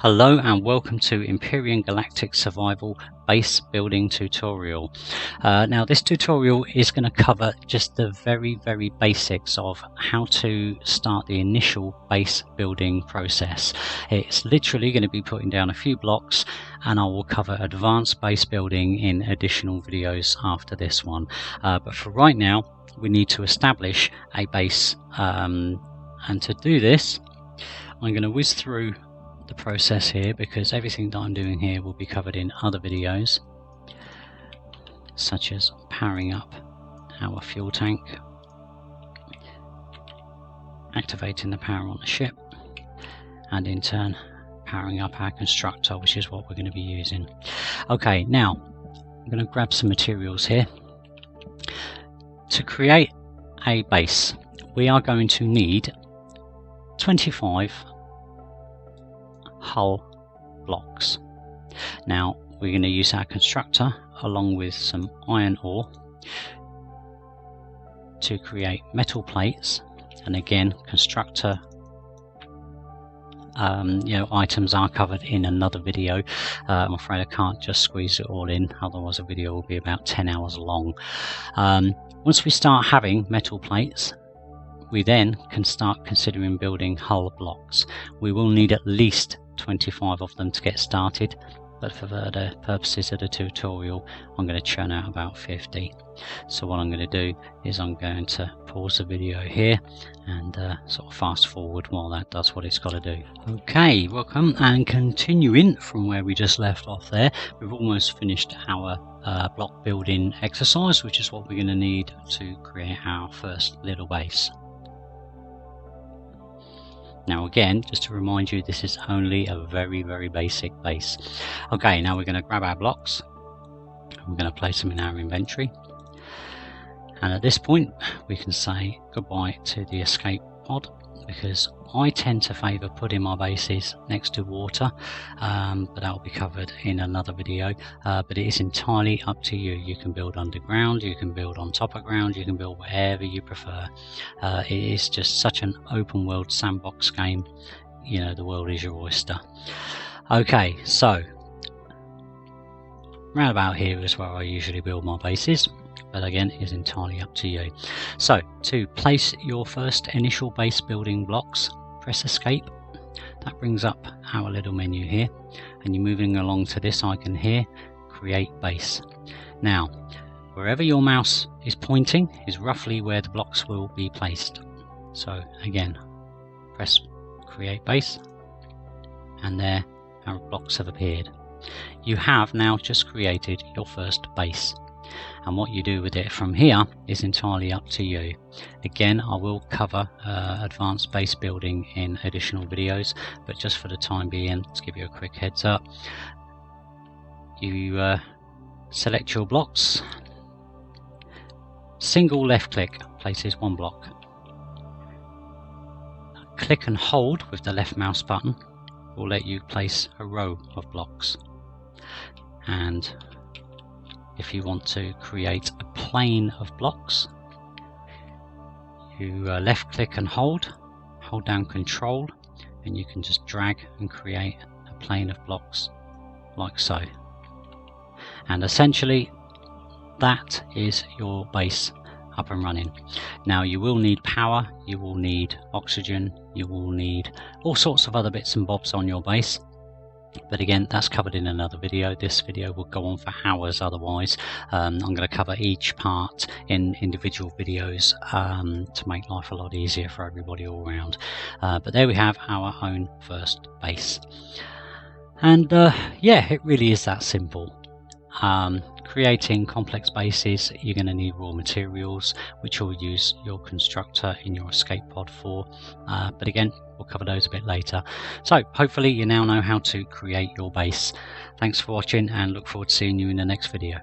Hello and welcome to Empyrion Galactic Survival Base Building Tutorial. Now this tutorial is going to cover just the very basics of how to start the initial base building process. It's literally going to be putting down a few blocks, and I will cover advanced base building in additional videos after this one. But for right now we need to establish a base, and to do this I'm going to whiz through the process here because everything that I'm doing here will be covered in other videos, such as powering up our fuel tank, activating the power on the ship, and in turn powering up our constructor, which is what we're going to be using. Okay, now I'm going to grab some materials here. To create a base we are going to need 25 hull blocks. Now we're going to use our constructor along with some iron ore to create metal plates, and again constructor items are covered in another video. I'm afraid I can't just squeeze it all in, otherwise the video will be about 10 hours long. Once we start having metal plates, we then can start considering building hull blocks. We will need at least 25 of them to get started, but for the purposes of the tutorial I'm going to churn out about 50. So what I'm going to do is I'm going to pause the video here and sort of fast forward while that does what it's got to do. Okay, welcome, and continuing from where we just left off there, we've almost finished our block building exercise, which is what we're going to need to create our first little base. Now again, just to remind you, this is only a very basic base. Okay, now we're going to grab our blocks, we're going to place them in our inventory, and at this point we can say goodbye to the escape pod, because I tend to favour putting my bases next to water, but that will be covered in another video. But it is entirely up to you. You can build underground, you can build on top of ground, you can build wherever you prefer. It is just such an open world sandbox game. You know, the world is your oyster. Okay, so round about here is where I usually build my bases, but again it is entirely up to you. So to place your first initial base building blocks, press escape. That brings up our little menu here, and you're moving along to this icon here, create base. Now wherever your mouse is pointing is roughly where the blocks will be placed. So again, press create base, and there our blocks have appeared. You have now just created your first base, and what you do with it from here is entirely up to you. Again, I will cover advanced base building in additional videos, but just for the time being, to give you a quick heads up, you select your blocks, single left click places one block, click and hold with the left mouse button will let you place a row of blocks, and if you want to create a plane of blocks, you left click and hold down control, and you can just drag and create a plane of blocks like so. And essentially that is your base up and running. Now you will need power, you will need oxygen, you will need all sorts of other bits and bobs on your base. But again, that's covered in another video. This video will go on for hours otherwise. I'm going to cover each part in individual videos to make life a lot easier for everybody all around. But there we have our own first base. And yeah, it really is that simple. Creating complex bases, you're going to need raw materials, which you'll use your constructor in your escape pod for. But again, we'll cover those a bit later. So hopefully you now know how to create your base. Thanks for watching, and look forward to seeing you in the next video.